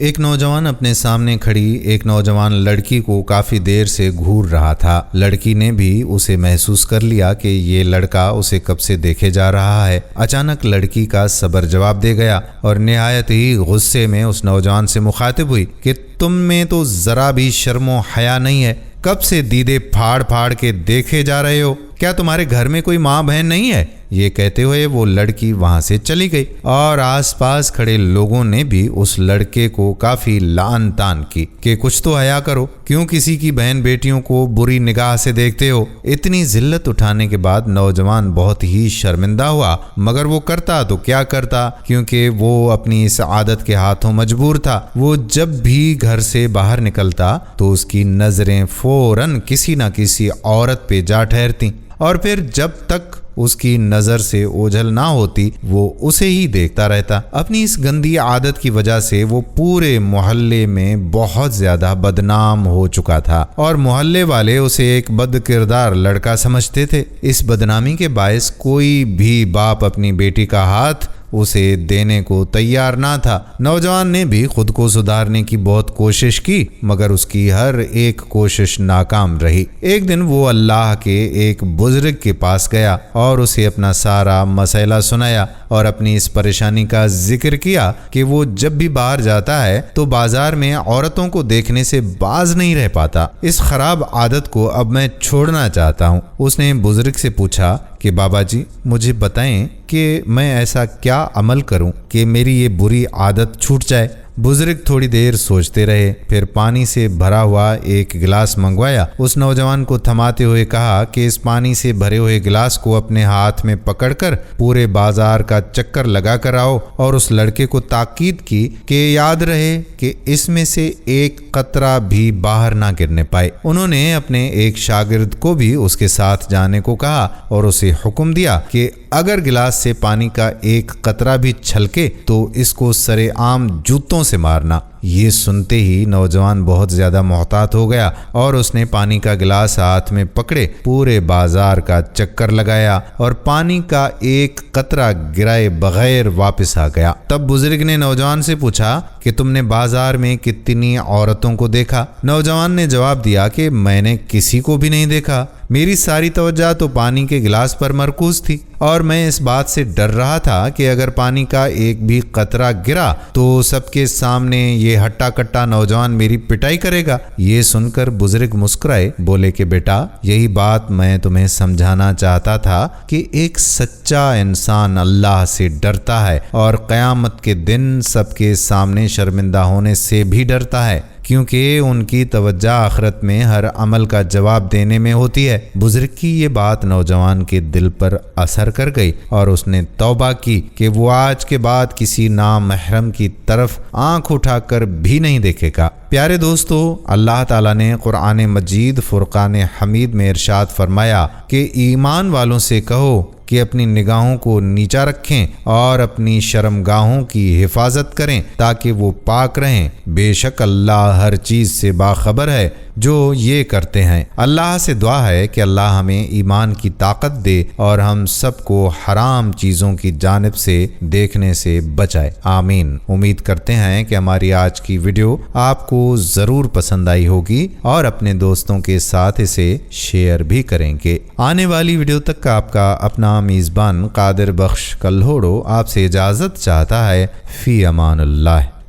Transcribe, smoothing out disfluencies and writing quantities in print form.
ایک نوجوان اپنے سامنے کھڑی ایک نوجوان لڑکی کو کافی دیر سے گھور رہا تھا۔ لڑکی نے بھی اسے محسوس کر لیا کہ یہ لڑکا اسے کب سے دیکھے جا رہا ہے۔ اچانک لڑکی کا صبر جواب دے گیا اور نہایت ہی غصے میں اس نوجوان سے مخاطب ہوئی کہ تم میں تو ذرا بھی شرم و حیا نہیں ہے، کب سے دیدے پھاڑ پھاڑ کے دیکھے جا رہے ہو؟ کیا تمہارے گھر میں کوئی ماں بہن نہیں ہے؟ یہ کہتے ہوئے وہ لڑکی وہاں سے چلی گئی اور آس پاس کھڑے لوگوں نے بھی اس لڑکے کو کافی لعن طعن کی کہ کچھ تو حیا کرو، کیوں کسی کی بہن بیٹیوں کو بری نگاہ سے دیکھتے ہو؟ اتنی ذلت اٹھانے کے بعد نوجوان بہت ہی شرمندہ ہوا، مگر وہ کرتا تو کیا کرتا، کیونکہ وہ اپنی اس عادت کے ہاتھوں مجبور تھا۔ وہ جب بھی گھر سے باہر نکلتا تو اس کی نظریں فوراً کسی نہ کسی عورت پہ جا ٹھہرتی، اور پھر جب تک اس کی نظر سے اوجھل نہ ہوتی وہ اسے ہی دیکھتا رہتا۔ اپنی اس گندی عادت کی وجہ سے وہ پورے محلے میں بہت زیادہ بدنام ہو چکا تھا اور محلے والے اسے ایک بد کردار لڑکا سمجھتے تھے۔ اس بدنامی کے باعث کوئی بھی باپ اپنی بیٹی کا ہاتھ اسے دینے کو تیار نہ تھا۔ نوجوان نے بھی خود کو سدھارنے کی بہت کوشش کی، مگر اس کی ہر ایک کوشش ناکام رہی۔ ایک دن وہ اللہ کے ایک بزرگ کے پاس گیا اور اسے اپنا سارا مسئلہ سنایا اور اپنی اس پریشانی کا ذکر کیا کہ وہ جب بھی باہر جاتا ہے تو بازار میں عورتوں کو دیکھنے سے باز نہیں رہ پاتا۔ اس خراب عادت کو اب میں چھوڑنا چاہتا ہوں۔ اس نے بزرگ سے پوچھا کہ بابا جی مجھے بتائیں کہ میں ایسا کیا عمل کروں کہ میری یہ بری عادت چھوٹ جائے۔ بزرگ تھوڑی دیر سوچتے رہے، پھر پانی سے بھرا ہوا ایک گلاس منگوایا۔ اس نوجوان کو تھماتے ہوئے کہا کہ اس پانی سے بھرے ہوئے گلاس کو اپنے ہاتھ میں پکڑ کر پورے بازار کا چکر لگا کر آؤ، اور اس لڑکے کو تاکید کی کہ یاد رہے کہ اس میں سے ایک قطرہ بھی باہر نہ گرنے پائے۔ انہوں نے اپنے ایک شاگرد کو بھی اس کے ساتھ جانے کو کہا اور اسے حکم دیا کہ اگر گلاس سے پانی کا ایک قطرہ بھی چھلکے تو اس کو سرے عام جوتوں سے مارنا۔ یہ سنتے ہی نوجوان بہت زیادہ محتاط ہو گیا اور اس نے پانی کا گلاس ہاتھ میں پکڑے پورے بازار کا چکر لگایا اور پانی کا ایک قطرہ گرائے بغیر واپس آ گیا۔ تب بزرگ نے نوجوان سے پوچھا کہ تم نے بازار میں کتنی عورتوں کو دیکھا؟ نوجوان نے جواب دیا کہ میں نے کسی کو بھی نہیں دیکھا، میری ساری توجہ تو پانی کے گلاس پر مرکوز تھی اور میں اس بات سے ڈر رہا تھا کہ اگر پانی کا ایک بھی قطرہ گرا تو سب کے سامنے یہ ہٹا کٹا نوجوان میری پٹائی کرے گا۔ یہ سن کر بزرگ مسکرائے، بولے کہ بیٹا یہی بات میں تمہیں سمجھانا چاہتا تھا کہ ایک سچا انسان اللہ سے ڈرتا ہے اور قیامت کے دن سب کے سامنے شرمندہ ہونے سے بھی ڈرتا ہے، کیونکہ ان کی توجہ آخرت میں ہر عمل کا جواب دینے میں ہوتی ہے۔ بزرگ کی یہ بات نوجوان کے دل پر اثر کر گئی اور اس نے توبہ کی کہ وہ آج کے بعد کسی نامحرم کی طرف آنکھ اٹھا کر بھی نہیں دیکھے گا۔ پیارے دوستو، اللہ تعالیٰ نے قرآن مجید فرقان حمید میں ارشاد فرمایا کہ ایمان والوں سے کہو کہ اپنی نگاہوں کو نیچا رکھیں اور اپنی شرمگاہوں کی حفاظت کریں تاکہ وہ پاک رہیں، بے شک اللہ ہر چیز سے باخبر ہے جو یہ کرتے ہیں۔ اللہ سے دعا ہے کہ اللہ ہمیں ایمان کی طاقت دے اور ہم سب کو حرام چیزوں کی جانب سے دیکھنے سے بچائے، آمین۔ امید کرتے ہیں کہ ہماری آج کی ویڈیو آپ کو ضرور پسند آئی ہوگی اور اپنے دوستوں کے ساتھ اسے شیئر بھی کریں گے۔ آنے والی ویڈیو تک آپ کا اپنا میزبان قادر بخش کلہوڑو آپ سے اجازت چاہتا ہے۔ فی امان اللہ۔